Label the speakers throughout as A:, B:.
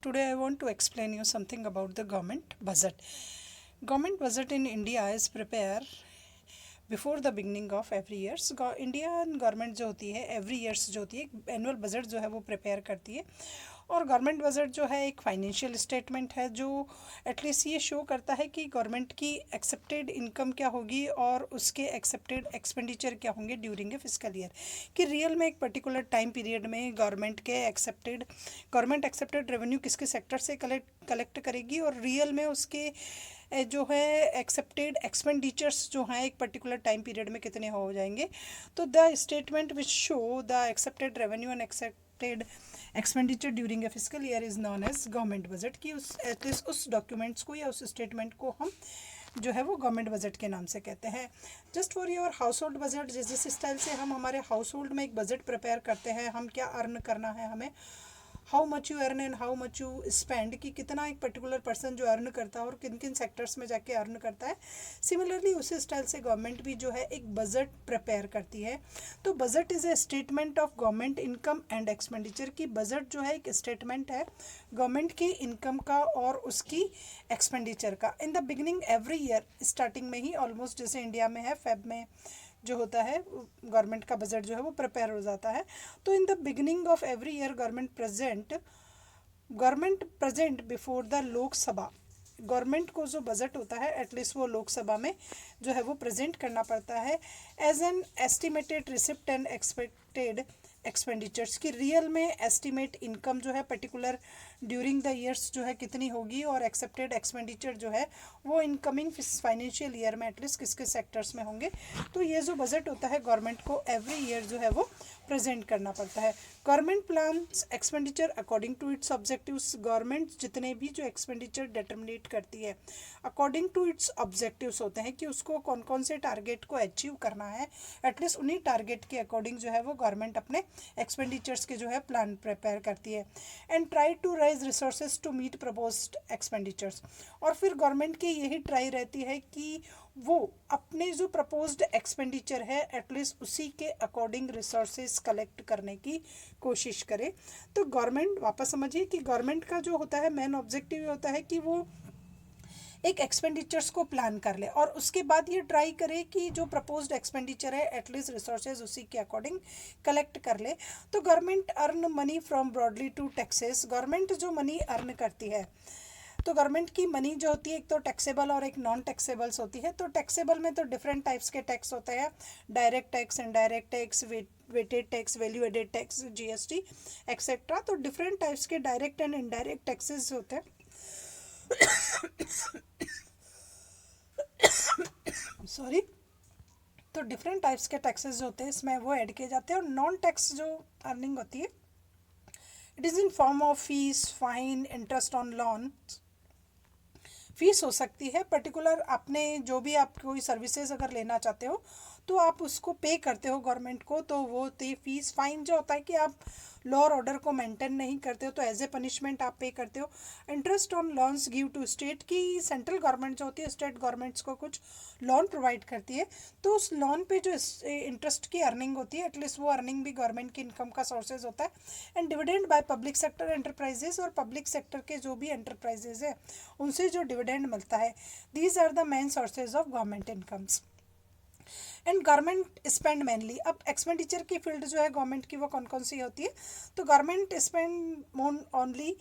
A: Today I want to explain you something about the government budget. Government budget in India is prepared before the beginning of every years. Indian government जो होती है every years जो होती है annual budget जो है वो prepare करती है. और गवर्नमेंट बजट जो है एक फाइनेंशियल स्टेटमेंट है जो एटलीस्ट ये शो करता है कि गवर्नमेंट की एक्सेप्टेड इनकम क्या होगी और उसके एक्सेप्टेड एक्सपेंडिचर क्या होंगे ड्यूरिंग ए फिस्कल ईयर. कि रियल में एक पर्टिकुलर टाइम पीरियड में गवर्नमेंट एक्सेप्टेड रेवेन्यू किसके सेक्टर से कलेक्ट करेगी और रियल में उसके जो है एक्सेप्टेड एक्सपेंडिचर्स जो हैं एक पर्टिकुलर टाइम पीरियड में कितने हो जाएंगे. तो the statement which show the accepted revenue and accepted expenditure during a fiscal year is known as government budget. की उस एटलीस्ट उस डॉक्यूमेंट्स को या उस स्टेटमेंट को हम जो है वो गवर्नमेंट बजट के नाम से कहते हैं. Just for your house hold budget, जिस स्टाइल से हम हमारे हाउस होल्ड में एक बजट प्रिपेयर करते हैं, हम क्या अर्न करना है, हमें how much you earn and how much you spend, कि कितना एक पर्टिकुलर पर्सन जो अर्न करता है और किन किन सेक्टर्स में जाके अर्न करता है. सिमिलरली उसी स्टाइल से गवर्नमेंट भी जो है एक बजट प्रिपेयर करती है. तो budget is a statement of government income and expenditure. की बजट जो है एक स्टेटमेंट है गवर्नमेंट की इनकम का और उसकी एक्सपेंडिचर का. In the beginning every year, starting में ही ऑलमोस्ट जैसे इंडिया में है फेब में जो होता है गवर्नमेंट का बजट जो है वो प्रिपेयर हो जाता है. तो in the beginning of every year government present before the Lok Sabha. Government को जो बजट होता है एटलीस्ट वो लोकसभा में जो है वो प्रेजेंट करना पड़ता है as an estimated receipt and expected expenditures. की रियल में एस्टिमेट इनकम जो है पर्टिकुलर ड्यूरिंग द ईयर्स जो है कितनी होगी और एक्सेप्टेड एक्सपेंडिचर जो है वो इनकमिंग फाइनेंशियल ईयर में एटलीस्ट किसके सेक्टर्स में होंगे. तो ये जो बजट होता है गवर्नमेंट को एवरी ईयर जो है वो प्रेजेंट करना पड़ता है. Government plans expenditure according to its objectives. Government जितने भी जो एक्सपेंडिचर डिटरमिनेट करती है अकॉर्डिंग टू इट्स ऑब्जेक्टिव्स होते हैं कि उसको कौन कौन से टारगेट को अचीव करना है. एटलीस्ट उन्हीं टारगेट के अकॉर्डिंग जो है वो गवर्नमेंट अपने एक्सपेंडिचर्स के जो है प्लान प्रिपेयर करती है and try to raise resources to meet proposed expenditures. और फिर गवर्नमेंट की यही ट्राई रहती है कि वो अपने जो प्रपोज्ड एक्सपेंडिचर है एटलीस्ट उसी के अकॉर्डिंग रिसोर्सेज कलेक्ट करने की कोशिश करे. तो गवर्नमेंट, वापस समझिए कि गवर्नमेंट का जो होता है मेन ऑब्जेक्टिव होता है कि वो एक एक्सपेंडिचर्स को प्लान कर ले और उसके बाद ये ट्राई करे कि जो प्रपोज्ड एक्सपेंडिचर है एटलीस्ट रिसोर्सेज उसी के अकॉर्डिंग कलेक्ट कर ले. तो government earn money from broadly two taxes. Government जो मनी अर्न करती है तो गवर्नमेंट की मनी जो होती है एक तो टैक्सेबल और एक नॉन टैक्सेबल्स होती है. तो टैक्सेबल में तो डिफरेंट टाइप्स के टैक्स होते हैं, direct tax, indirect tax, weighted tax, value added tax, GST etcetera. तो डिफरेंट टाइप्स के डायरेक्ट एंड इनडायरेक्ट टैक्सेस होते हैं. सॉरी. तो डिफरेंट टाइप्स के टैक्सेस जो होते हैं इसमें वो ऐड किए जाते हैं. और नॉन टैक्स जो अर्निंग होती है it is in form of fees, fine, interest on loan. Fees हो सकती है पर्टिकुलर, आपने जो भी आप कोई सर्विसेज अगर लेना चाहते हो तो आप उसको पे करते हो गवर्नमेंट को, तो वो होती फीस. फाइन जो होता है कि आप लॉ और ऑर्डर को मेंटेन नहीं करते हो तो एज ए पनिशमेंट आप पे करते हो. Interest on loans give to state. की सेंट्रल गवर्नमेंट जो होती है स्टेट गवर्नमेंट्स को कुछ लोन प्रोवाइड करती है तो उस लोन पे जो इंटरेस्ट की अर्निंग होती है एटलीस्ट वो अर्निंग भी गवर्नमेंट की इनकम का सोर्सेज होता है. And dividend by public sector enterprises. और पब्लिक सेक्टर के जो भी एंटरप्राइजेज है उनसे जो डिविडेंड मिलता है. These are the main sources of government incomes. And government spend mainly. अब एक्सपेंडिचर की फील्ड जो है गवर्नमेंट की वो कौन कौन सी होती है. तो government spend only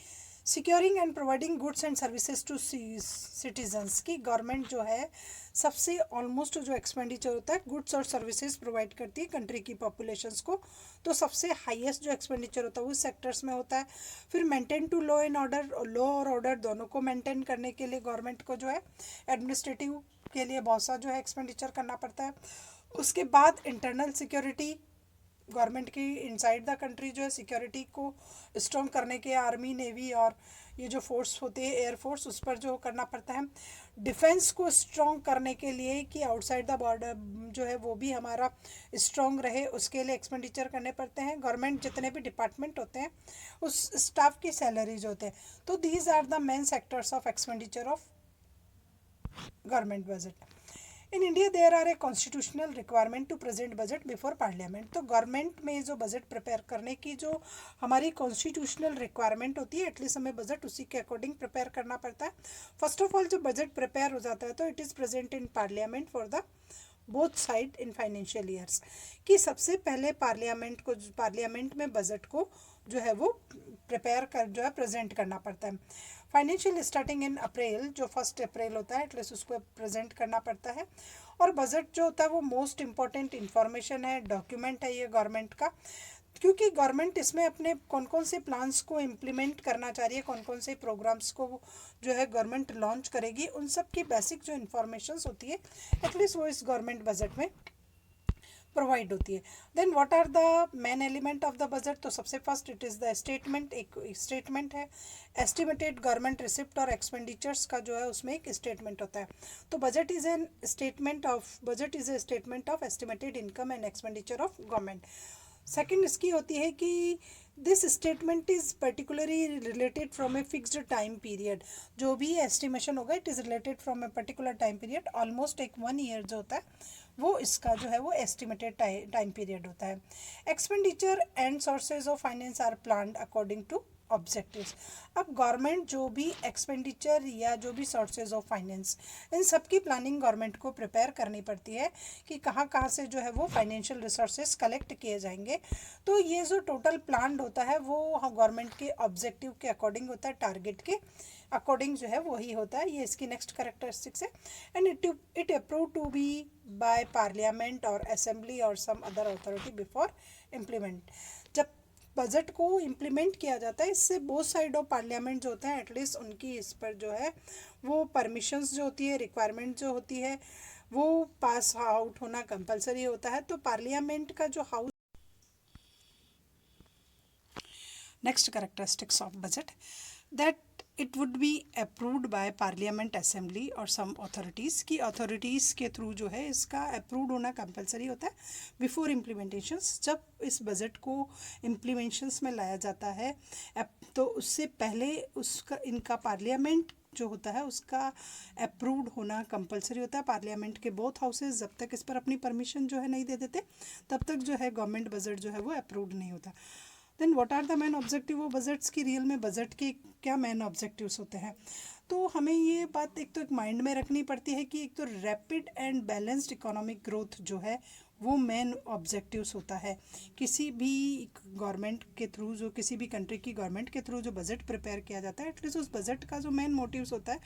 A: securing and providing goods and services to citizens. की गवर्नमेंट जो है सबसे ऑलमोस्ट जो एक्सपेंडिचर होता है गुड्स और सर्विसेज प्रोवाइड करती है कंट्री की पॉपुलेशंस को. तो सबसे हाईएस्ट जो एक्सपेंडिचर होता है वो सेक्टर्स में होता है. फिर maintain to law and order. Law और ऑर्डर दोनों को मेंटेन करने के लिए गवर्नमेंट को जो है एडमिनिस्ट्रेटिव के लिए बहुत सा जो है एक्सपेंडिचर करना पड़ता है. उसके बाद इंटरनल सिक्योरिटी. गवर्नमेंट की इनसाइड द कंट्री जो है सिक्योरिटी को स्ट्रॉन्ग करने के आर्मी, नेवी और ये जो फोर्स होती है एयरफोर्स उस पर जो करना पड़ता है. डिफेंस को स्ट्रॉन्ग करने के लिए कि आउटसाइड द बॉर्डर जो है वो भी हमारा स्ट्रॉन्ग रहे उसके लिए एक्सपेंडिचर करने पड़ते हैं. गवर्नमेंट जितने भी डिपार्टमेंट होते हैं उस स्टाफ की सैलरीज होते हैं. तो these are the main sectors of expenditure of government budget. In India there are a constitutional requirement to present budget before parliament. तो गवर्नमेंट में जो बजट प्रिपेयर करने की जो हमारी कॉन्स्टिट्यूशनल रिक्वायरमेंट होती है, एटलीस्ट हमें बजट उसी के अकॉर्डिंग प्रिपेयर करना पड़ता है। फर्स्ट ऑफ ऑल जब बजट प्रिपेयर हो जाता है तो it is present in parliament for the both side in financial years, कि सबसे पहले पार्लियामेंट में बजट को जो है वो प्रिपेयर कर जो है प्रेजेंट करना पड़ता है। फाइनेंशियल स्टार्टिंग इन अप्रैल, जो 1 अप्रैल होता है एटलीस्ट उसको प्रेजेंट करना पड़ता है। और बजट जो होता है वो मोस्ट इम्पॉर्टेंट इंफॉर्मेशन है, डॉक्यूमेंट है ये गवर्नमेंट का, क्योंकि गवर्नमेंट इसमें अपने कौन कौन से प्लान्स को इम्प्लीमेंट करना चाह रही है, कौन कौन से प्रोग्राम्स को जो है गवर्नमेंट लॉन्च करेगी, उन सब की बेसिक जो इन्फॉर्मेशंस होती है एटलीस्ट वो इस गवर्नमेंट बजट में प्रोवाइड होती है। Then what are the main element of the budget? तो सबसे first it is the statement, एक स्टेटमेंट है। एस्टिमेटेड गवर्नमेंट रिसिप्ट और एक्सपेंडिचर्स का जो है उसमें एक स्टेटमेंट होता है। तो budget is a statement of estimated income and expenditure of government. Second इसकी होती है कि this statement is particularly related from a fixed time period. जो भी एस्टिमेशन होगा it is related from a particular time period, almost एक 1 year जो होता है वो इसका जो है वो एस्टिमेटेड टाइम पीरियड होता है। Expenditure and sources of finance are planned according to objectives. अब गवर्नमेंट जो भी एक्सपेंडिचर या जो भी सोर्सेज ऑफ फाइनेंस, इन सब की प्लानिंग गवर्नमेंट को प्रिपेयर करनी पड़ती है कि कहाँ कहाँ से जो है वो फाइनेंशियल रिसोर्सेज कलेक्ट किए जाएंगे। तो ये जो टोटल प्लान होता है वो गवर्नमेंट के ऑब्जेक्टिव के अकॉर्डिंग होता है, टारगेट के अकॉर्डिंग जो है वही होता है। ये इसकी नेक्स्ट कैरेक्टरिस्टिक्स है। And it approve to be by parliament और असेंबली और some other authority before implement. जब बजट को इम्प्लीमेंट किया जाता है इससे बोथ साइड ऑफ पार्लियामेंट जो होते हैं एटलीस्ट उनकी इस पर जो है वो परमिशंस जो होती है, रिक्वायरमेंट जो होती है वो पास आउट होना कंपलसरी होता है। तो पार्लियामेंट का जो house, next characteristics of budget that it would be approved by parliament assembly और सम अथॉरिटीज़, की अथॉरिटीज़ के थ्रू जो है इसका अप्रूव्ड होना कंपलसरी होता है बिफोर इम्प्लीमेंटेशंस। जब इस बजट को इम्प्लीमेंशंस में लाया जाता है तो उससे पहले उसका इनका पार्लियामेंट जो होता है उसका अप्रूव्ड होना कंपलसरी होता है। पार्लियामेंट के बोथ हाउसेज जब तक इस पर अपनी परमिशन जो है नहीं दे देते तब तक जो है गवर्नमेंट बजट जो है वो अप्रूव्ड नहीं होता। Then what are the main objective? वो बजट्स की रियल में बजट के क्या मेन ऑब्जेक्टिव्स होते हैं? तो हमें ये बात एक तो एक माइंड में रखनी पड़ती है कि एक तो rapid and balanced economic growth जो है वो मेन ऑब्जेक्टिव्स होता है। किसी भी गवर्नमेंट के थ्रू, जो किसी भी कंट्री की गवर्नमेंट के थ्रू जो बजट प्रिपेयर किया जाता है एटलीस्ट उस बजट का जो मेन मोटिव्स होता है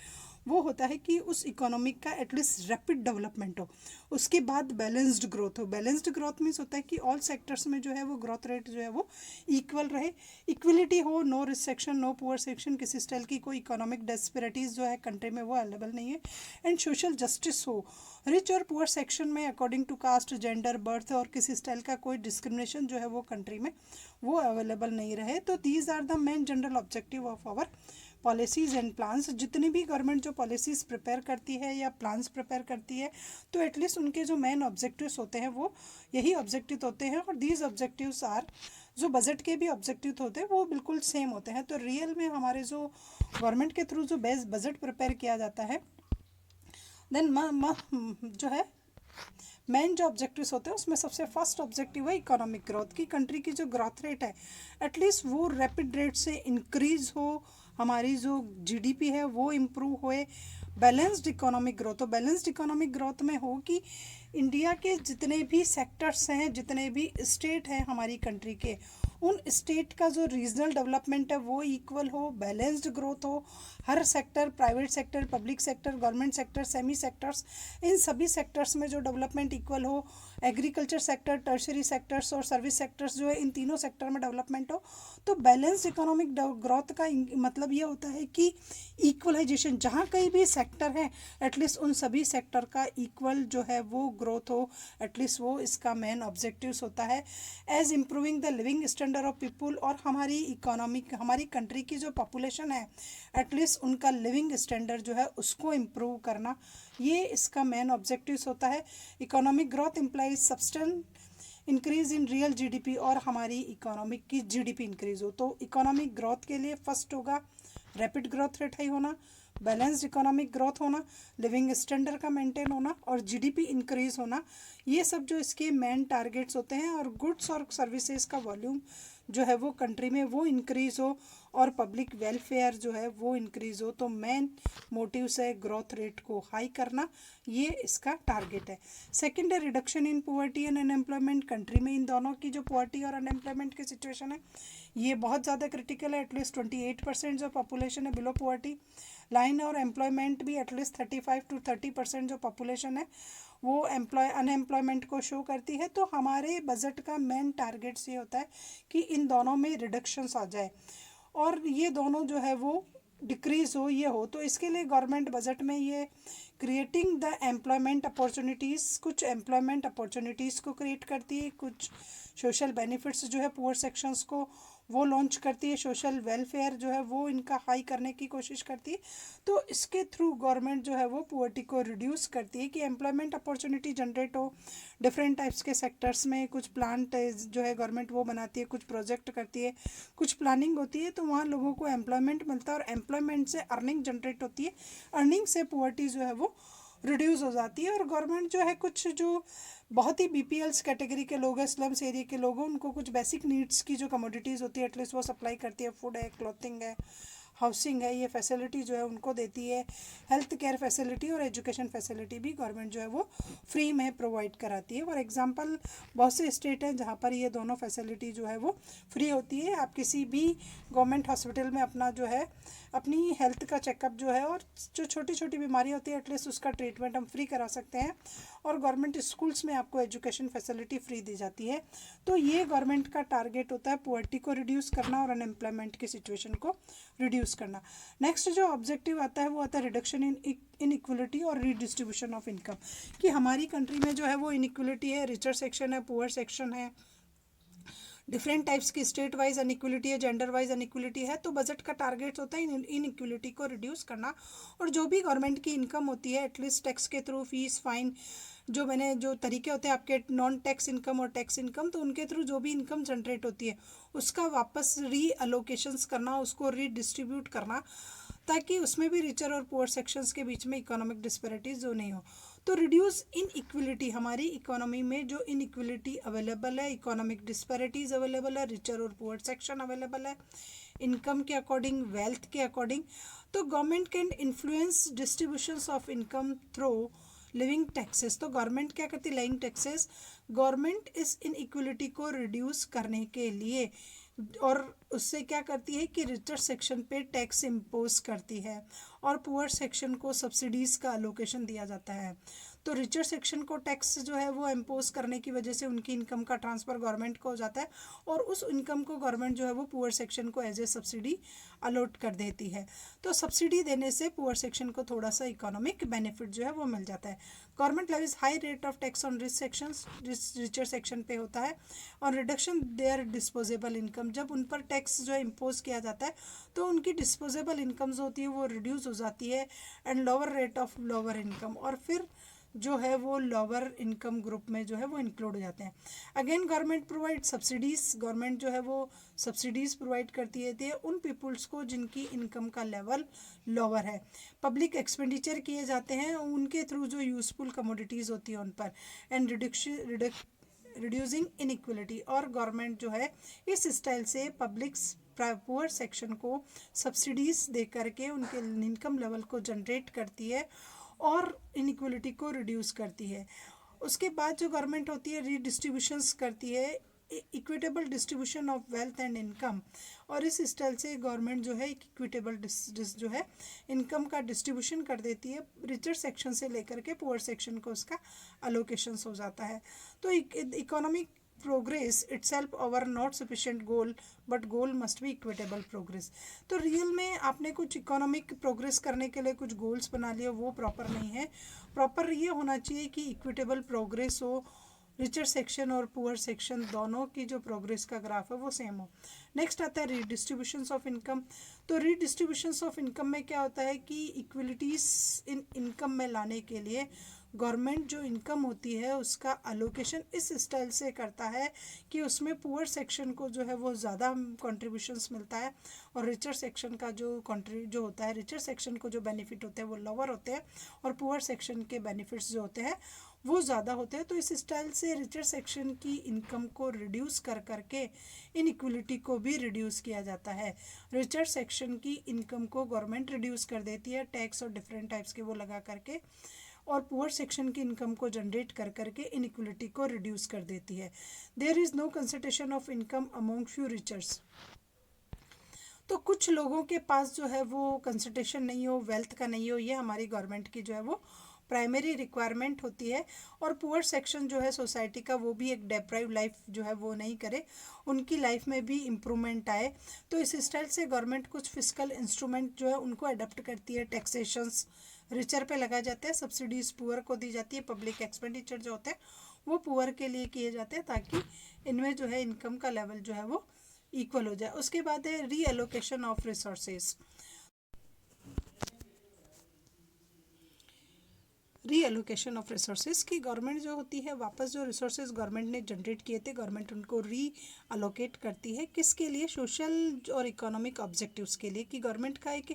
A: वो होता है कि उस इकोनॉमिक का एटलीस्ट रैपिड डेवलपमेंट हो, उसके बाद बैलेंस्ड ग्रोथ हो। बैलेंस्ड ग्रोथ मीन्स होता है कि ऑल सेक्टर्स में जो है वो ग्रोथ रेट जो है वो इक्वल रहे, इक्वलिटी हो, no recession, no poor section, किसी स्टाइल की कोई इकोनॉमिक डिस्पैरिटीज़ जो है कंट्री में वो अवेलेबल नहीं है। एंड सोशल जस्टिस हो, रिच और पुअर सेक्शन में according to caste, gender, birth और किसी स्टाइल का कोई डिस्क्रिमिनेशन जो है वो कंट्री में वो अवेलेबल नहीं रहे। तो these are the main general objective of our policies and plans. जितनी भी गवर्नमेंट जो पॉलिसीज़ प्रिपेयर करती है या प्लान्स प्रिपेयर करती है तो एटलीस्ट उनके जो मेन ऑब्जेक्टिव्स होते हैं वो यही ऑब्जेक्टिव होते हैं। और दीज ऑब्जेक्टिव्स आर, जो बजट के भी ऑब्जेक्टिव होते हैं वो बिल्कुल सेम होते हैं। तो रियल में हमारे जो गवर्नमेंट के थ्रू जो बेस्ट बजट प्रिपेयर किया जाता है देन जो है मेन जो ऑब्जेक्टिव्स होते हैं उसमें सबसे फर्स्ट ऑब्जेक्टिव है इकोनॉमिक ग्रोथ, की कंट्री की जो ग्रोथ रेट है एटलीस्ट वो रैपिड रेट से इंक्रीज हो, हमारी जो जीडीपी है वो इम्प्रूव होए। बैलेंस्ड इकोनॉमिक ग्रोथ हो, बैलेंस्ड इकोनॉमिक ग्रोथ में हो कि इंडिया के जितने भी सेक्टर्स हैं, जितने भी स्टेट हैं हमारी कंट्री के, उन स्टेट का जो रीजनल डेवलपमेंट है वो इक्वल हो, बैलेंस्ड ग्रोथ हो। हर sector, private sector, public sector, government sector, semi sectors, इन सभी सेक्टर्स में जो डेवलपमेंट इक्वल हो। एग्रीकल्चर सेक्टर, टर्शरी सेक्टर्स और सर्विस सेक्टर्स जो है इन तीनों सेक्टर में डेवलपमेंट हो। तो बैलेंस्ड इकोनॉमिक ग्रोथ का मतलब ये होता है कि इक्वलाइजेशन, जहाँ कहीं भी सेक्टर है एटलीस्ट उन सभी सेक्टर का इक्वल जो है वो ग्रोथ हो, एटलीस्ट वो इसका मेन ऑब्जेक्टिव्स होता है। As improving the living standard of people, और हमारी इकोनॉमिक, हमारी कंट्री की जो पॉपुलेशन है एटलीस्ट उनका लिविंग स्टैंडर्ड जो है उसको इम्प्रूव करना, ये इसका मेन ऑब्जेक्टिव्स होता है। Economic growth implies substantial increase in real GDP, और हमारी इकोनॉमिक की जीडीपी इंक्रीज हो। तो इकोनॉमिक ग्रोथ के लिए फर्स्ट होगा रैपिड ग्रोथ रेट हाई होना, बैलेंस्ड इकोनॉमिक ग्रोथ होना, लिविंग स्टैंडर्ड का मेंटेन होना और जीडीपी इंक्रीज होना, ये सब जो इसके मेन टारगेट्स होते हैं। और गुड्स और सर्विसेज का वॉल्यूम जो है वो कंट्री में वो इंक्रीज हो और पब्लिक वेलफेयर जो है वो इंक्रीज हो। तो मेन मोटिव्स है ग्रोथ रेट को हाई करना, ये इसका टारगेट है। सेकंड है reduction in poverty and unemployment. Country में इन दोनों की जो पुअर्टी और अनएम्प्लॉयमेंट की सिचुएशन है ये बहुत ज़्यादा क्रिटिकल है। एटलीस्ट 28% जो पॉपुलेशन है बिलो पुअर्टी लाइन, और एम्प्लॉयमेंट भी एटलीस्ट 35 to 30% जो पॉपुलेशन है वो अनएम्प्लॉयमेंट को शो करती है। तो हमारे बजट का मेन टारगेट्स ये होता है कि इन दोनों में रिडक्शंस आ जाए और ये दोनों जो है वो डिक्रीज हो, ये हो। तो इसके लिए गवर्नमेंट बजट में ये क्रिएटिंग द एम्प्लॉयमेंट अपॉर्चुनिटीज़, कुछ एम्प्लॉयमेंट अपॉर्चुनिटीज़ को क्रिएट करती है, कुछ सोशल बेनिफिट्स जो है पुअर सेक्शंस को वो लॉन्च करती है, सोशल वेलफेयर जो है वो इनका हाई करने की कोशिश करती है। तो इसके थ्रू गवर्नमेंट जो है वो पुअर्टी को रिड्यूस करती है कि एम्प्लॉयमेंट अपॉर्चुनिटी जनरेट हो डिफरेंट टाइप्स के सेक्टर्स में। कुछ प्लांट जो है गवर्नमेंट वो बनाती है, कुछ प्रोजेक्ट करती है, कुछ प्लानिंग होती है, तो वहाँ लोगों को एम्प्लॉयमेंट मिलता है और एम्प्लॉयमेंट से अर्निंग जनरेट होती है, अर्निंग से पुअर्टी जो है वो रिड्यूस हो जाती है। और गवर्नमेंट जो है कुछ जो बहुत ही बीपीएल्स कैटेगरी के लोग हैं, स्लम्स एरिया के लोग हैं, उनको कुछ बेसिक नीड्स की जो कमोडिटीज़ होती है एटलीस्ट वो सप्लाई करती है। फूड है, क्लॉथिंग है, हाउसिंग है, ये फैसिलिटी जो है उनको देती है। हेल्थ केयर फैसिलिटी और एजुकेशन फैसिलिटी भी गवर्नमेंट जो है वो फ्री में प्रोवाइड कराती है। फॉर एग्जांपल बहुत से स्टेट हैं जहाँ पर ये दोनों फैसिलिटी जो है वो फ्री होती है। आप किसी भी गवर्नमेंट हॉस्पिटल में अपना जो है अपनी हेल्थ का चेकअप जो है और जो छोटी छोटी बीमारी होती है एटलीस्ट उसका ट्रीटमेंट हम फ्री करा सकते हैं। और गवर्नमेंट स्कूल्स में आपको एजुकेशन फैसिलिटी फ्री दी जाती है। तो ये गवर्नमेंट का टारगेट होता है पुअर्टी को रिड्यूस करना और अनएम्प्लॉयमेंट की सिचुएशन को रिड्यूस करना। नेक्स्ट जो ऑब्जेक्टिव आता है वो आता है रिडक्शन इन इनइक्वलिटी और रीडिस्ट्रीब्यूशन ऑफ इनकम, कि हमारी कंट्री में जो है वो इनइक्वलिटी है, रिचर सेक्शन है, पुअर सेक्शन है, डिफरेंट टाइप्स की स्टेट वाइज अनइक्वलिटी है, जेंडर वाइज अनइक्वलिटी है। तो बजट का टारगेट होता है इनइक्वलिटी को रिड्यूस करना। और जो भी गवर्नमेंट की इनकम होती है एटलीस्ट टैक्स के थ्रू, फीस, फाइन, जो तरीके होते हैं आपके नॉन टैक्स इनकम और टैक्स इनकम, तो उनके थ्रू जो भी इनकम जनरेट होती है उसका वापस री अलोकेशंस करना, उसको रीडिस्ट्रीब्यूट करना, ताकि उसमें भी रिचर और पुअर सेक्शंस के बीच में इकोनॉमिक डिस्पैरिटीज जो नहीं हो। तो रिड्यूस इन इक्विलिटी, हमारी इकोनॉमी में जो इनइक्विलिटी अवेलेबल है, इकोनॉमिक डिस्पैरिटीज अवेलेबल है, रिचर और पुअर सेक्शन अवेलेबल है इनकम के अकॉर्डिंग, वेल्थ के अकॉर्डिंग। तो government can influence distributions of income through living taxes. तो गवर्नमेंट क्या करती है, लिविंग टैक्सेस, गवर्नमेंट इस इनइक्वलिटी को रिड्यूस करने के लिए और उससे क्या करती है कि रिचर सेक्शन पे टैक्स इम्पोज करती है और पुअर सेक्शन को सब्सिडीज़ का अलोकेशन दिया जाता है। तो रिचर सेक्शन को टैक्स जो है वो इम्पोज करने की वजह से उनकी इनकम का ट्रांसफ़र गवर्नमेंट को हो जाता है और उस इनकम को गवर्नमेंट जो है वो पुअर सेक्शन को एज ए सब्सिडी अलॉट कर देती है। तो सब्सिडी देने से पुअर सेक्शन को थोड़ा सा इकोनॉमिक बेनिफिट जो है वो मिल जाता है। Government levies high rate of tax on rich sections, richer section पे होता है, और रिडक्शन देयर डिस्पोजेबल इनकम, जब उन पर टैक्स जो है इम्पोज किया जाता है तो उनकी डिस्पोजेबल इनकम जो होती है वो रिड्यूस हो जाती है, and lower rate of lower income, और फिर जो है वो लोअर इनकम ग्रुप में जो है वो इंक्लूड हो जाते हैं। Again government provide subsidies, government जो है वो सब्सिडीज़ प्रोवाइड करती है उन पीपुल्स को जिनकी इनकम का लेवल लोअर है। पब्लिक एक्सपेंडिचर किए जाते हैं उनके थ्रू जो यूजफुल कमोडिटीज़ होती है उन पर, एंड रिड्यूसिंग इनइक्वलिटी। और गवर्नमेंट जो है इस स्टाइल से पब्लिक पुअर सेक्शन को सब्सिडीज़ दे करके उनके इनकम लेवल को जनरेट करती है और इनइक्वलिटी को रिड्यूस करती है। उसके बाद जो गवर्नमेंट होती है रीडिस्ट्रीब्यूशंस करती है, equitable distribution of wealth and income, और इस स्टाइल से गवर्नमेंट जो है इक्विटेबल जो है इनकम का डिस्ट्रीब्यूशन कर देती है, रिचर सेक्शन से लेकर के पुअर सेक्शन को उसका अलोकेशंस हो जाता है। तो economic progress itself over not sufficient goal, but goal must be equitable progress. तो रियल में आपने कुछ इकोनॉमिक प्रोग्रेस करने के लिए कुछ गोल्स बना लिए, वो प्रॉपर नहीं है। प्रॉपर ये होना चाहिए कि इक्विटेबल प्रोग्रेस हो, रिचर सेक्शन और पुअर सेक्शन दोनों की जो प्रोग्रेस का ग्राफ है वो सेम हो। नेक्स्ट आता है रीडिस्ट्रीब्यूशंस ऑफ इनकम। तो रीडिस्ट्रीब्यूशंस ऑफ इनकम में क्या होता है कि इक्वलिटीज़ इन इनकम में लाने के लिए गवर्नमेंट जो इनकम होती है उसका अलोकेशन इस स्टाइल से करता है कि उसमें पुअर सेक्शन को जो है वो ज़्यादा कंट्रीब्यूशंस मिलता है और रिचर सेक्शन का जो होता है, रिचर सेक्शन को जो बेनिफिट होते हैं वो लोअर होते हैं और पुअर सेक्शन के बेनिफिट्स जो होते हैं वो ज़्यादा होते हैं। तो इस स्टाइल से रिचर सेक्शन की इनकम को रिड्यूस कर करके इनइक्वलिटी को भी रिड्यूस किया जाता है। रिचर सेक्शन की इनकम को गवर्नमेंट रिड्यूस कर देती है टैक्स और डिफरेंट टाइप्स के वो लगा करके, और पुअर सेक्शन की इनकम को जनरेट कर करके इनइक्वलिटी को रिड्यूस कर देती है। There is no concentration of income among few richers. तो कुछ लोगों के पास जो है वो कंसंट्रेशन नहीं हो, वेल्थ का नहीं हो, ये हमारी गवर्नमेंट की जो है वो प्राइमरी रिक्वायरमेंट होती है। और पुअर सेक्शन जो है सोसाइटी का वो भी एक डेप्राइव लाइफ जो है वो नहीं करे, उनकी लाइफ में भी इम्प्रूवमेंट आए। तो इस स्टाइल से गवर्नमेंट कुछ फिजिकल इंस्ट्रूमेंट जो है उनको अडॉप्ट करती है। टैक्सेशंस रिचर पे लगाए जाते हैं, सब्सिडीज पुअर को दी जाती है, पब्लिक एक्सपेंडिचर जो होते हैं वो पुअर के लिए किए जाते हैं ताकि इनमें जो है इनकम का लेवल जो है वो इक्वल हो जाए। उसके बाद है reallocation of resources. Reallocation of resources की गवर्नमेंट जो होती है वापस जो रिसोर्सेज गवर्नमेंट ने जनरेट किए थे गवर्नमेंट उनको री अलोकेट करती है। किसके लिए? सोशल और इकोनॉमिक ऑब्जेक्टिव्स के लिए। कि गवर्नमेंट का एक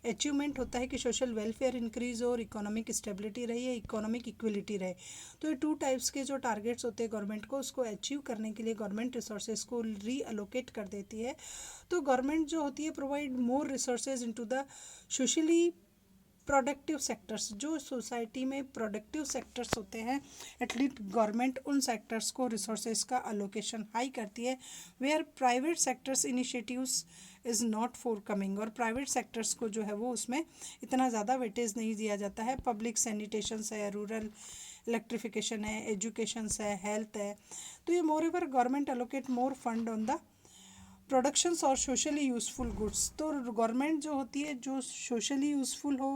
A: अचीवमेंट होता है कि सोशल वेलफेयर इंक्रीज हो और इकोनॉमिक स्टेबिलिटी रहे या इकोनॉमिक इक्वलिटी रहे। तो ये टू टाइप्स के जो टारगेट्स होते हैं गवर्नमेंट को उसको अचीव करने के लिए गवर्नमेंट रिसोर्सेज को री अलोकेट कर देती है। तो गवर्नमेंट जो होती है provide more resources into the socially productive sectors. जो सोसाइटी में प्रोडक्टिव सेक्टर्स होते हैं एटलीस्ट गवर्नमेंट उन सेक्टर्स को रिसोर्सेज का अलोकेशन हाई करती है। Where private sectors initiatives is not forthcoming, और प्राइवेट सेक्टर्स को जो है वो उसमें इतना ज़्यादा वेटेज नहीं दिया जाता है। पब्लिक सैनिटेशन है, रूरल इलेक्ट्रिफिकेशन है, एजुकेशन है, हेल्थ है। तो ये moreover government allocate more fund on the productions और सोशली यूज़फुल गुड्स। तो गवर्नमेंट जो होती है जो सोशली यूज़फुल हो,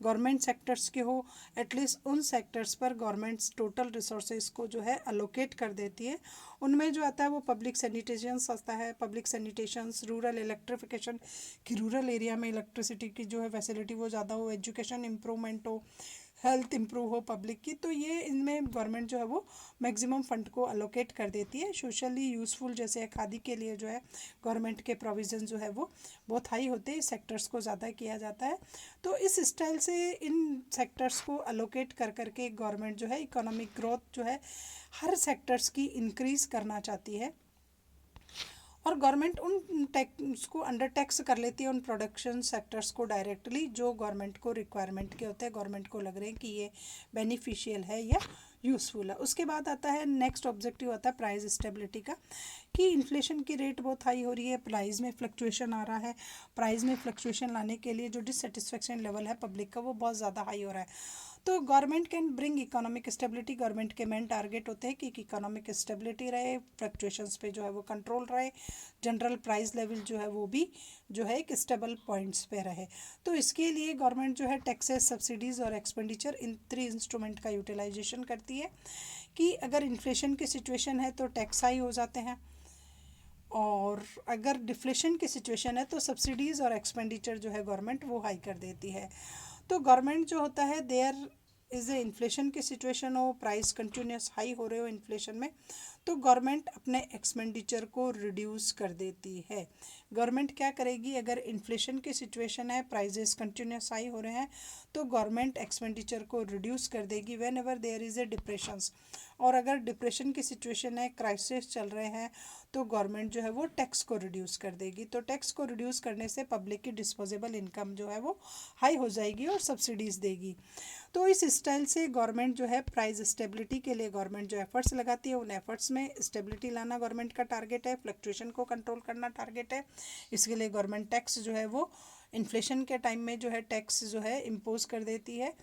A: गवर्नमेंट सेक्टर्स के हो, एटलीस्ट उन सेक्टर्स पर गवर्नमेंट टोटल रिसोर्सेज को जो है अलोकेट कर देती है। उनमें जो आता है वो पब्लिक सैनिटेशंस आता है, पब्लिक सैनिटेशंस, रूरल इलेक्ट्रिफिकेशन कि रूरल एरिया में इलेक्ट्रिसिटी की जो है फैसिलिटी वो ज़्यादा हो, एजुकेशन इम्प्रूवमेंट हो, हेल्थ इम्प्रूव हो पब्लिक की। तो ये इनमें गवर्नमेंट जो है वो मैक्सिमम फंड को अलोकेट कर देती है। सोशली यूज़फुल जैसे खादी के लिए जो है गवर्नमेंट के प्रोविज़न जो है वो बहुत हाई होते हैं, सेक्टर्स को ज़्यादा किया जाता है। तो इस स्टाइल से इन सेक्टर्स को अलोकेट कर करके गवर्नमेंट जो है इकोनॉमिक ग्रोथ जो है हर सेक्टर्स की इंक्रीज़ करना चाहती है। और गवर्नमेंट उन टैक्स को अंडर टैक्स कर लेती है उन प्रोडक्शन सेक्टर्स को डायरेक्टली जो गवर्नमेंट को रिक्वायरमेंट के होते हैं, गवर्नमेंट को लग रहे हैं कि ये बेनिफिशियल है या यूज़फुल है। उसके बाद आता है नेक्स्ट ऑब्जेक्टिव आता है प्राइस स्टेबिलिटी का, कि इन्फ्लेशन की रेट बहुत हाई हो रही है, प्राइस में फ्लक्चुएशन आ रहा है। प्राइस में फ्लक्चुएशन लाने के लिए जो डिससेटिस्फेक्शन लेवल है पब्लिक का वो बहुत ज़्यादा हाई हो रहा है। तो government can bring economic stability. Government के मेन टारगेट होते हैं कि इकोनॉमिक स्टेबिलिटी रहे, फ्लक्चुएशंस पे जो है वो कंट्रोल रहे, जनरल प्राइस लेवल जो है वो भी जो है एक स्टेबल पॉइंट्स पे रहे। तो इसके लिए गवर्नमेंट जो है टैक्सेस, सब्सिडीज़ और एक्सपेंडिचर इन 3 इंस्ट्रूमेंट का यूटिलाइजेशन करती है। कि अगर इन्फ्लेशन की सिचुएशन है तो टैक्स हाई हो जाते हैं, और अगर डिफ्लेशन की सिचुएशन है तो सब्सिडीज़ और एक्सपेंडिचर जो है गवर्नमेंट वो हाई कर देती है। तो गवर्नमेंट जो होता है देयर इज़ ए इन्फ्लेशन की सिचुएशन हो, प्राइस कंटिन्यूस हाई हो रहे हो इन्फ्लेशन में, तो गवर्नमेंट अपने एक्सपेंडिचर को रिड्यूस कर देती है। गवर्नमेंट क्या करेगी? अगर इन्फ्लेशन की सिचुएशन है, प्राइजेस कंटिन्यूस हाई हो रहे हैं, तो गवर्नमेंट एक्सपेंडिचर को रिड्यूस कर देगी whenever there is a depressions. और अगर डिप्रेशन की सिचुएशन है, क्राइसिस चल रहे हैं, तो गवर्नमेंट जो है वो टैक्स को रिड्यूस कर देगी। तो टैक्स को रिड्यूस करने से पब्लिक की डिस्पोजेबल इनकम जो है वो हाई हो जाएगी और सब्सिडीज़ देगी। तो इस स्टाइल से गवर्नमेंट जो है प्राइस स्टेबिलिटी के लिए गवर्नमेंट जो एफर्ट्स लगाती है, उन एफर्ट्स में स्टेबिलिटी लाना गवर्नमेंट का टारगेट है, फ्लक्चुएशन को कंट्रोल करना टारगेट है। इसके लिए गवर्नमेंट टैक्स जो है वो इन्फ्लेशन के टाइम में जो है टैक्स जो है इम्पोज कर देती है।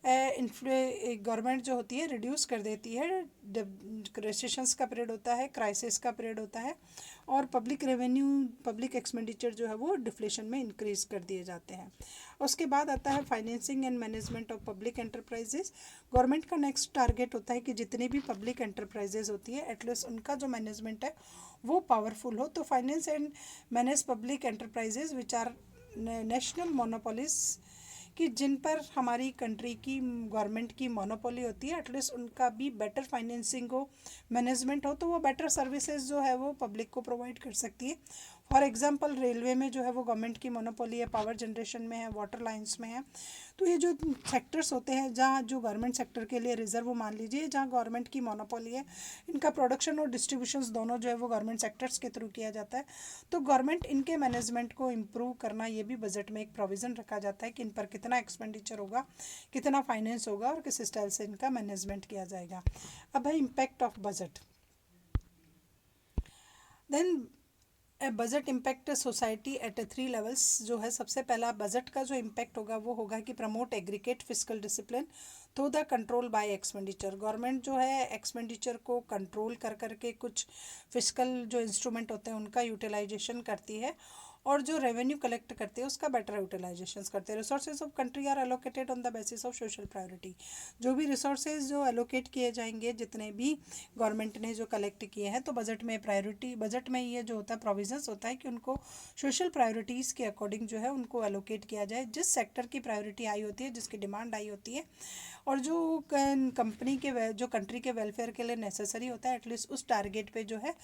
A: गवर्नमेंट जो होती है रिड्यूस कर देती है। रिसेशंस का पीरियड होता है, क्राइसिस का पीरियड होता है, और पब्लिक रेवेन्यू, पब्लिक एक्सपेंडिचर जो है वो डिफ्लेशन में इंक्रीज कर दिए जाते हैं। उसके बाद आता है financing and management of public enterprises. Government का नेक्स्ट टारगेट होता है कि जितनी भी पब्लिक एंटरप्राइजेज होती है एटलीस्ट उनका जो मैनेजमेंट है वो पावरफुल हो। तो finance and manage public enterprises which are national monopolies कि जिन पर हमारी कंट्री की गवर्नमेंट की मोनोपोली होती है एटलीस्ट उनका भी बेटर फाइनेंसिंग हो, मैनेजमेंट हो, तो वो बेटर सर्विसेज जो है वो पब्लिक को प्रोवाइड कर सकती है। फॉर एग्जांपल रेलवे में जो है वो गवर्नमेंट की मोनोपोली है, पावर जनरेशन में है, वाटर लाइंस में है। तो ये जो सेक्टर्स होते हैं जहाँ जो गवर्नमेंट सेक्टर के लिए रिजर्व मान लीजिए, जहाँ गवर्नमेंट की मोनोपोली है, इनका प्रोडक्शन और डिस्ट्रीब्यूशंस दोनों जो है वो गवर्नमेंट सेक्टर्स के थ्रू किया जाता है। तो गवर्नमेंट इनके मैनेजमेंट को इम्प्रूव करना, ये भी बजट में एक प्रोविज़न रखा जाता है कि इन पर कितना एक्सपेंडिचर होगा, कितना फाइनेंस होगा और किस स्टाइल से इनका मैनेजमेंट किया जाएगा। अब है impact of budget. Then budget impact society at 3 levels जो है, सबसे पहला बजट का जो इम्पैक्ट होगा वो होगा कि promote aggregate fiscal discipline through the control by expenditure. Government जो है एक्सपेंडिचर को कंट्रोल कर करके कुछ फिस्कल जो इंस्ट्रूमेंट होते हैं उनका यूटिलाइजेशन करती है, और जो रेवेन्यू कलेक्ट करते हैं उसका बेटर यूटिलाइजेशन करते हैं। Resources of country are allocated on the basis of social priority. जो भी रिसोर्सेज जो एलोकेट किए जाएंगे, जितने भी गवर्नमेंट ने जो कलेक्ट किए हैं, तो बजट में प्रायोरिटी, बजट में ये जो होता है प्रोविजंस होता है कि उनको सोशल प्रायोरिटीज़ के अकॉर्डिंग जो है उनको एलोकेट किया जाए। जिस सेक्टर की प्रायोरिटी हाई होती है, जिसकी डिमांड हाई होती है, और जो कंपनी के जो कंट्री के वेलफेयर के लिए नेसेसरी होता है, एटलीस्ट उस टारगेट पे जो है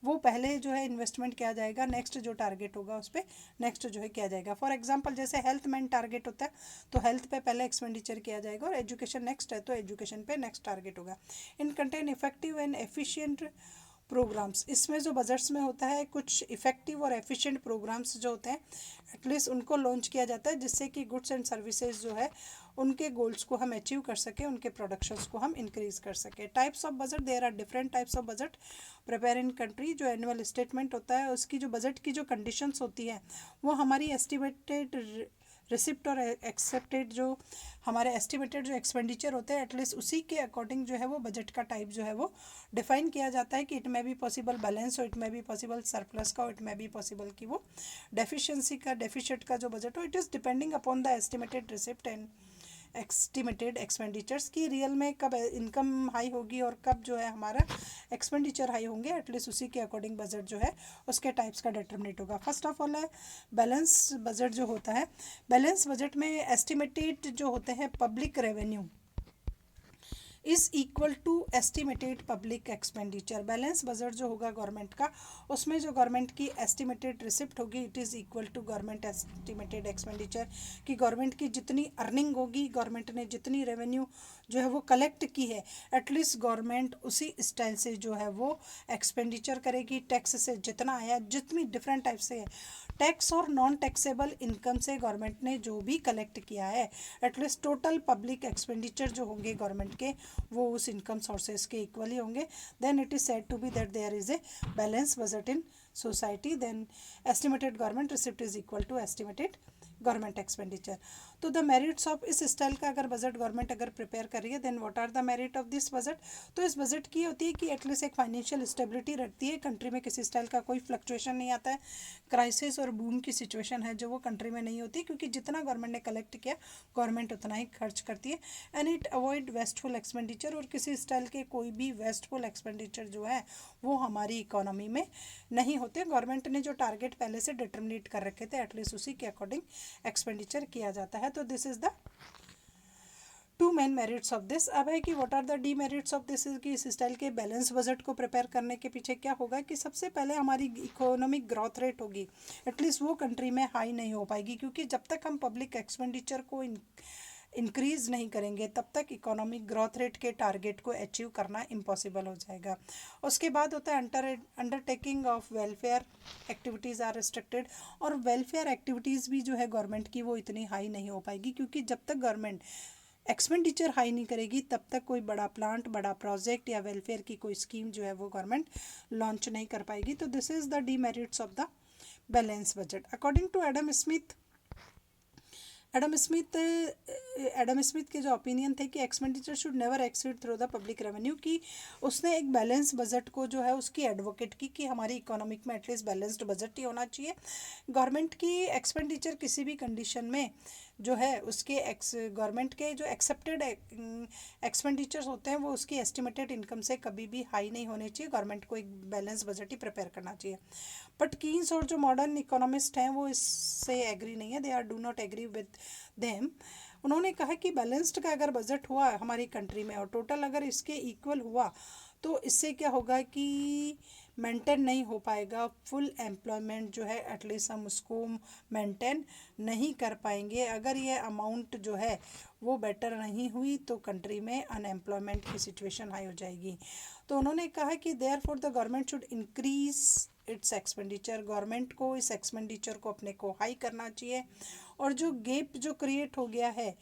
A: वो पहले जो है इन्वेस्टमेंट किया जाएगा, नेक्स्ट जो टारगेट होगा उस पर नेक्स्ट जो है किया जाएगा। फॉर एग्जांपल जैसे हेल्थ में टारगेट होता है तो हेल्थ पे पहले एक्सपेंडिचर किया जाएगा, और एजुकेशन नेक्स्ट है तो एजुकेशन पे नेक्स्ट टारगेट होगा। In contain effective and efficient programmes. इसमें जो बजट्स में होता है कुछ इफ़ेक्टिव और एफिशिएंट प्रोग्राम्स जो होते हैं एटलीस्ट उनको लॉन्च किया जाता है, जिससे कि गुड्स एंड सर्विसेज जो है उनके गोल्स को हम अचीव कर सकें, उनके प्रोडक्शंस को हम इंक्रीज कर सकें। Types of budget, there are different types of budget prepare in country. जो एनुअल स्टेटमेंट होता है उसकी जो बजट की जो कंडीशंस होती है वो हमारी एस्टिमेटेड रिसिप्ट और एक्सेप्टेड जो हमारे एस्टिमेटेड जो एक्सपेंडिचर होते हैं एटलीस्ट उसी के अकॉर्डिंग जो है वो बजट का टाइप जो है वो डिफाइन किया जाता है कि इट में बी पॉसिबल बैलेंस हो, इट में बी पॉसिबल सरप्लस का हो, इट में बी पॉसिबल कि वो डेफिशिएंसी का, डेफिसिट का जो बजट हो। It is depending upon the estimated receipt and estimated expenditures की रियल में कब इनकम हाई होगी और कब जो है हमारा एक्सपेंडिचर हाई होंगे, एटलीस्ट उसी के अकॉर्डिंग बजट जो है उसके टाइप्स का डिटर्मिनेट होगा। फर्स्ट ऑफ ऑल है बैलेंस बजट जो होता है। बैलेंस बजट में एस्टिमेटेड जो होते हैं public revenue is equal to estimated public expenditure. Balance budget जो होगा गवर्नमेंट का, उसमें जो गवर्नमेंट की एस्टिमेटेड रिसिप्ट होगी it is equal to government estimated expenditure. कि गवर्नमेंट की जितनी अर्निंग होगी, गवर्नमेंट ने जितनी रेवेन्यू जो है वो कलेक्ट की है, एटलीस्ट गवर्नमेंट उसी स्टाइल से जो है वो एक्सपेंडिचर करेगी। टैक्स से जितना आया, जितनी डिफरेंट टाइप से है टैक्स और नॉन टैक्सेबल इनकम से गवर्नमेंट ने जो भी कलेक्ट किया है, एटलीस्ट टोटल पब्लिक एक्सपेंडिचर जो होंगे गवर्नमेंट के वो उस इनकम सोर्सेज के इक्वली होंगे। Then it is said to be that there is a balance budget in society. Then estimated government receipt is equal to estimated government expenditure. तो the merits of इस style का अगर budget government अगर prepare कर रही है, then what are the merit of this budget. तो इस बजट की होती है कि एटलीस्ट एक फाइनेंशियल स्टेबिलिटी रहती है, कंट्री में किसी स्टाइल का कोई फ्लक्चुएशन नहीं आता है, क्राइसिस और बूम की सिचुएशन है जो वो कंट्री में नहीं होती, क्योंकि जितना गवर्नमेंट ने कलेक्ट किया गवर्नमेंट उतना ही खर्च करती है। And it avoid wasteful expenditure, और किसी स्टाइल के कोई भी वेस्टफुल एक्सपेंडिचर जो है वो हमारी इकोनॉमी में नहीं होते। गवर्नमेंट ने जो टारगेट पहले से डिटर्मिनेट कर रखे थे एटलीस्ट उसी के अकॉर्डिंग एक्सपेंडिचर किया जाता है। तो this is the two main merits of this. अब है कि what are the demerits of this, कि इस स्टाइल के बैलेंस बजट को प्रिपेयर करने के पीछे क्या होगा कि सबसे पहले हमारी इकोनॉमिक ग्रोथ रेट होगी एटलीस्ट वो कंट्री में हाई नहीं हो पाएगी, क्योंकि जब तक हम पब्लिक एक्सपेंडिचर को इंक्रीज नहीं करेंगे तब तक इकोनॉमिक ग्रोथ रेट के टारगेट को अचीव करना इम्पॉसिबल हो जाएगा। उसके बाद होता है undertaking of welfare activities are restricted, और वेलफेयर एक्टिविटीज़ भी जो है गवर्नमेंट की वो इतनी हाई नहीं हो पाएगी, क्योंकि जब तक गवर्नमेंट एक्सपेंडिचर हाई नहीं करेगी तब तक कोई बड़ा प्लांट, बड़ा प्रोजेक्ट या वेलफेयर की कोई स्कीम जो है वो गवर्नमेंट लॉन्च नहीं कर पाएगी। तो this is the demerits of the balance budget. According to Adam Smith Adam Smith के जो ओपिनियन थे कि expenditure should never exceed through the public revenue, कि उसने एक बैलेंस बजट को जो है उसकी एडवोकेट की कि हमारी इकोनॉमिक में एटलीस्ट बैलेंस्ड बजट ही होना चाहिए। गवर्नमेंट की एक्सपेंडिचर किसी भी कंडीशन में जो है उसके गवर्नमेंट के जो एक्सेप्टेड एक्सपेंडिचर्स होते हैं वो उसकी एस्टिमेटेड इनकम से कभी भी हाई नहीं होने चाहिए। गवर्नमेंट को एक बैलेंस बजट ही प्रिपेयर करना चाहिए। बट कीन्स और जो मॉडर्न इकोनॉमिस्ट हैं वो इससे एग्री नहीं है, they are do not agree with them. उन्होंने कहा कि बैलेंस्ड का अगर बजट हुआ हमारी कंट्री में और टोटल अगर इसके इक्वल हुआ तो इससे क्या होगा कि मेंटेन नहीं हो पाएगा फुल एम्प्लॉयमेंट जो है, एटलीस्ट हम उसको मेंटेन नहीं कर पाएंगे। अगर ये अमाउंट जो है वो बेटर नहीं हुई तो कंट्री में अनएम्प्लॉयमेंट की सिचुएशन हाई हो जाएगी। तो उन्होंने कहा कि therefore the government should increase its expenditure, government को इस एक्सपेंडिचर को अपने को हाई करना चाहिए। और जो गैप जो क्रिएट हो गया है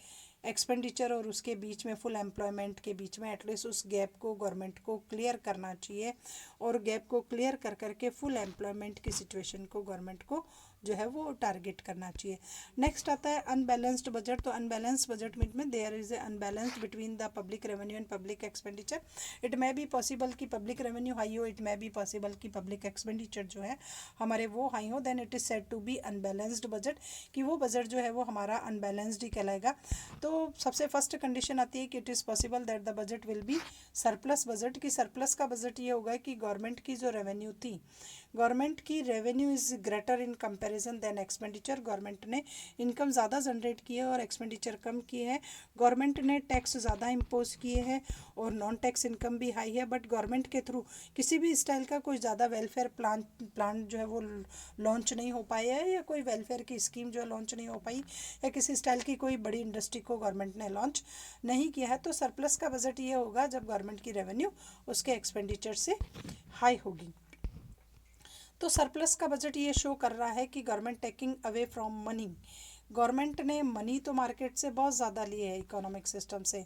A: एक्सपेंडिचर और उसके बीच में फुल एम्प्लॉयमेंट के बीच में, एटलीस्ट उस गैप को गवर्नमेंट को क्लियर करना चाहिए। और गैप को क्लियर कर करके फुल एम्प्लॉयमेंट की सिचुएशन को गवर्नमेंट को जो है वो टारगेट करना चाहिए। नेक्स्ट आता है अनबैलेंस्ड बजट। तो अनबैलेंस्ड बजट में there is a unbalanced between the public revenue and public expenditure. It may be possible कि पब्लिक रेवेन्यू हाई हो, इट मे बी पॉसिबल कि पब्लिक एक्सपेंडिचर जो है हमारे वो हाई हो, then it is said to be unbalanced budget, कि वो बजट जो है वो हमारा अनबैलेंस्ड ही कहलाएगा। तो सबसे फर्स्ट कंडीशन आती है कि it is possible that the budget will be surplus budget, की सरप्लस का बजट ये होगा कि गवर्नमेंट की जो रेवेन्यू थी, गवर्नमेंट की revenue is greater in comparison than expenditure. Government ने इनकम ज़्यादा जनरेट की है और एक्सपेंडिचर कम की है। गवर्नमेंट ने टैक्स ज़्यादा इम्पोज किए हैं और नॉन टैक्स इनकम भी हाई है। बट गवर्नमेंट के थ्रू किसी भी स्टाइल का कोई ज़्यादा वेलफेयर प्लान जो है वो लॉन्च नहीं हो पाया है, या कोई वेलफेयर की स्कीम जो है लॉन्च नहीं हो पाई, या किसी स्टाइल की कोई बड़ी इंडस्ट्री को गवर्नमेंट ने लॉन्च नहीं किया है। तो सरप्लस का बजट ये होगा जब गवर्नमेंट की रेवेन्यू उसके एक्सपेंडिचर से हाई होगी। तो सरप्लस का बजट ये शो कर रहा है कि government taking away from money, government ने मनी तो मार्केट से बहुत ज़्यादा लिए है इकोनॉमिक सिस्टम से।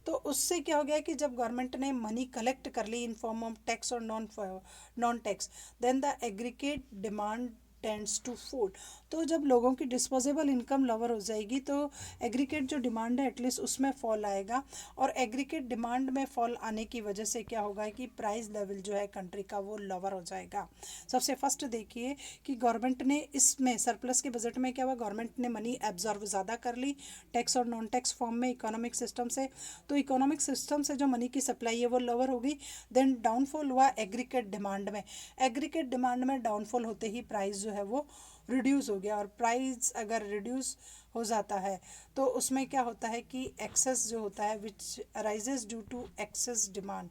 A: तो उससे क्या हो गया कि जब गवर्नमेंट ने मनी कलेक्ट कर ली इन फॉर्म ऑफ टैक्स और non tax, then the aggregate demand tends to fall. तो जब लोगों की डिस्पोजेबल इनकम लोअर हो जाएगी तो एग्रीगेट जो डिमांड है एटलीस्ट उसमें फॉल आएगा। और एग्रीगेट डिमांड में फॉल आने की वजह से क्या होगा कि प्राइस लेवल जो है कंट्री का वो लोअर हो जाएगा। सबसे फर्स्ट देखिए कि गवर्नमेंट ने इसमें सरप्लस के बजट में क्या हुआ, गवर्नमेंट ने मनी एब्जॉर्व ज़्यादा कर ली टैक्स और नॉन टैक्स फॉर्म में इकोनॉमिक सिस्टम से। तो इकोनॉमिक सिस्टम से जो मनी की सप्लाई है वो लोअर हो गई। देन डाउनफॉल हुआ एग्रीगेट डिमांड में, एग्रीगेट डिमांड में डाउनफॉल होते ही प्राइस जो है वो रिड्यूस हो गया। और प्राइस अगर रिड्यूस हो जाता है तो उसमें क्या होता है कि एक्सेस जो होता है which arises due to excess demand.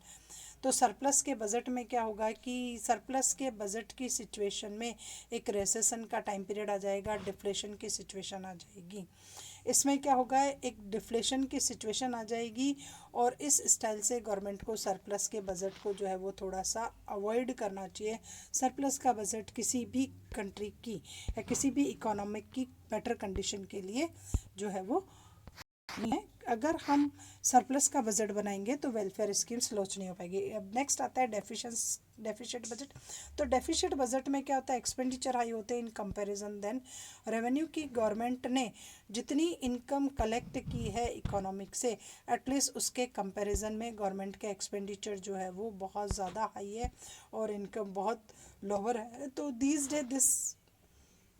A: तो सरप्लस के बजट में क्या होगा कि सरप्लस के बजट की सिचुएशन में एक रेसेशन का टाइम पीरियड आ जाएगा, डिफ्लेशन की सिचुएशन आ जाएगी। इसमें क्या होगा, एक डिफ्लेशन की सिचुएशन आ जाएगी। और इस स्टाइल से गवर्नमेंट को सरप्लस के बजट को जो है वो थोड़ा सा अवॉइड करना चाहिए। सरप्लस का बजट किसी भी कंट्री की या किसी भी इकोनॉमिक की बेटर कंडीशन के लिए जो है वो नहीं है। अगर हम सरप्लस का बजट बनाएंगे तो वेलफेयर स्कीम्स लॉन्च नहीं हो पाएगी। अब नेक्स्ट आता है डेफिशिएट बजट। तो डेफिशिएट बजट में क्या होता है, एक्सपेंडिचर हाई होते हैं इन कंपैरिजन देन रेवेन्यू, की गवर्नमेंट ने जितनी इनकम कलेक्ट की है इकोनॉमिक से एटलीस्ट उसके कंपैरिजन में गवर्नमेंट के एक्सपेंडिचर जो है वो बहुत ज़्यादा हाई है और इनकम बहुत लोअर है। तो this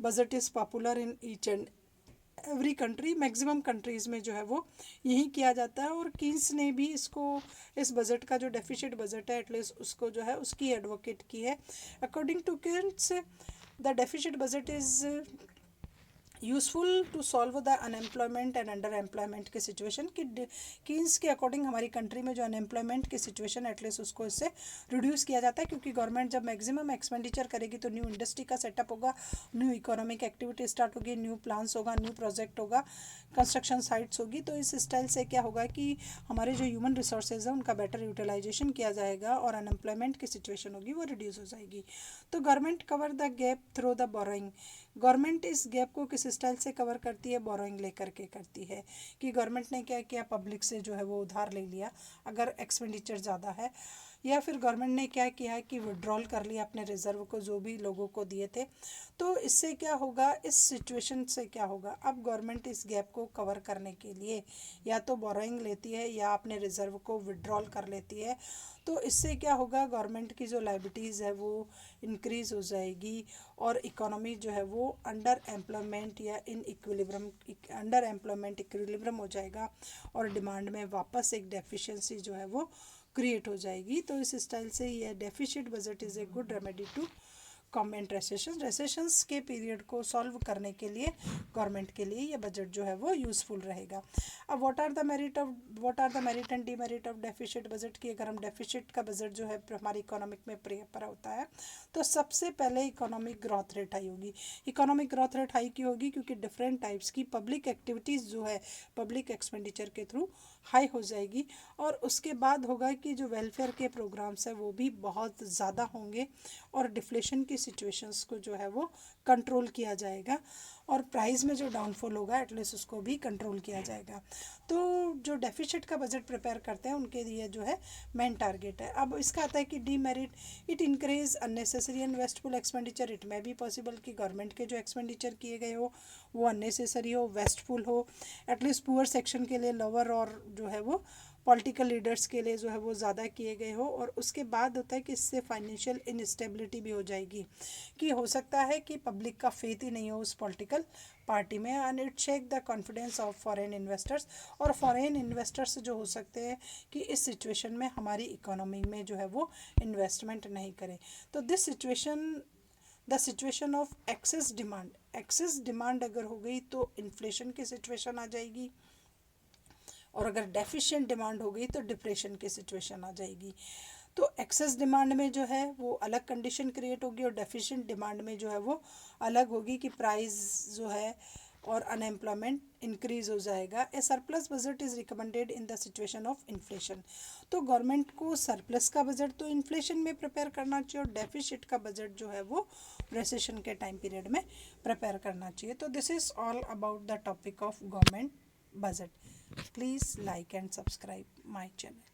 A: budget is popular in each and every country, maximum countries में जो है वो यही किया जाता है। और कीन्स ने भी इसको, इस बजट का जो डेफिशिएट बजट है एटलीस्ट उसको जो है उसकी एडवोकेट की है। According to Keynes the deficit budget is useful to solve the unemployment and under employment की सिचुएशन। कि कीन्स के अकॉर्डिंग हमारी कंट्री में जो अनएम्प्लॉयमेंट की सिचुएशन एटलीस्ट उसको इससे रिड्यूस किया जाता है, क्योंकि गवर्नमेंट जब मैक्सिमम एक्सपेंडिचर करेगी तो न्यू इंडस्ट्री का सेटअप होगा, न्यू इकोनॉमिक एक्टिविटी स्टार्ट होगी, न्यू प्लान्स होगा, न्यू प्रोजेक्ट होगा, कंस्ट्रक्शन साइट्स होगी। तो इस स्टाइल से क्या होगा कि हमारे जो ह्यूमन रिसोर्सेज हैं उनका बेटर यूटिलाइजेशन किया जाएगा और अनएम्प्लॉयमेंट की सिचुएशन होगी वो रिड्यूस हो जाएगी। तो government cover the gap through the borrowing, government इस गैप को किस स्टाइल से कवर करती है, बोरोइंग लेकर के करती है। कि गवर्नमेंट ने क्या किया, पब्लिक से जो है वो उधार ले लिया अगर एक्सपेंडिचर ज़्यादा है, या फिर गवर्नमेंट ने क्या किया कि विड्रॉल कर लिया अपने रिजर्व को जो भी लोगों को दिए थे। तो इससे क्या होगा, इस सिचुएशन से क्या होगा, अब गवर्नमेंट इस गैप को कवर करने के लिए या तो बोरोइंग लेती है या अपने रिजर्व को विड्रॉल कर लेती है। तो इससे क्या होगा, गवर्नमेंट की जो लाइबिलिटीज़ है वो इंक्रीज़ हो जाएगी और इकोनॉमी जो है वो अंडर एम्प्लॉयमेंट या in equilibrium, under employment equilibrium हो जाएगा और डिमांड में वापस एक डेफिशिएंसी जो है वो क्रिएट हो जाएगी। तो इस स्टाइल से ये deficit budget is a good remedy to combat recessions के पीरियड को सॉल्व करने के लिए गवर्नमेंट के लिए ये बजट जो है वो यूज़फुल रहेगा। अब what are the merit and demerit of deficit budget की अगर हम डेफिशिट का बजट जो है हमारी इकोनॉमिक में प्रेपर होता है तो सबसे पहले इकोनॉमिक ग्रोथ रेट हाई होगी। इकोनॉमिक ग्रोथ रेट हाई क्यों होगी, क्योंकि डिफरेंट टाइप्स की पब्लिक एक्टिविटीज़ जो है पब्लिक एक्सपेंडिचर के थ्रू हाई हो जाएगी। और उसके बाद होगा कि जो वेलफेयर के प्रोग्राम्स है वो भी बहुत ज़्यादा होंगे और डिफ्लेशन की सिचुएशंस को जो है वो कंट्रोल किया जाएगा और प्राइस में जो डाउनफॉल होगा एटलीस्ट उसको भी कंट्रोल किया जाएगा। तो जो डेफिसिट का बजट प्रिपेयर करते हैं उनके लिए जो है मेन टारगेट है। अब इसका आता है कि demerit, it increase unnecessary and wasteful expenditure. It में भी पॉसिबल कि गवर्नमेंट के जो एक्सपेंडिचर किए गए हो वो अननेसेसरी हो, वेस्टफुल हो, एटलीस्ट पुअर सेक्शन के लिए लोअर और जो है वो पॉलिटिकल लीडर्स के लिए जो है वो ज़्यादा किए गए हो। और उसके बाद होता है कि इससे फाइनेंशियल इनस्टेबिलिटी भी हो जाएगी कि हो सकता है कि पब्लिक का फेथ ही नहीं हो उस पॉलिटिकल पार्टी में and it shake the confidence of foreign investors. और फॉरेन इन्वेस्टर्स जो हो सकते हैं कि इस सिचुएशन में हमारी इकोनॉमी में जो है वो इन्वेस्टमेंट नहीं करें। तो this situation, the situation of excess demand अगर हो गई तो इन्फ्लेशन की सिचुएशन आ जाएगी और अगर डेफिशिएंट डिमांड हो गई तो डिप्रेशन की सिचुएशन आ जाएगी। तो एक्सेस डिमांड में जो है वो अलग कंडीशन क्रिएट होगी और डेफिशिएंट डिमांड में जो है वो अलग होगी कि प्राइस जो है और अनएम्प्लॉयमेंट इंक्रीज हो जाएगा। A surplus budget is recommended in the situation of inflation. तो गवर्नमेंट को सरप्लस का बजट तो इन्फ्लेशन में प्रिपेयर करना चाहिए और डेफिसिट का बजट जो है वो रिसेशन के टाइम पीरियड में प्रिपेयर करना चाहिए। तो this is all about the topic of government budget. Please like and subscribe my channel.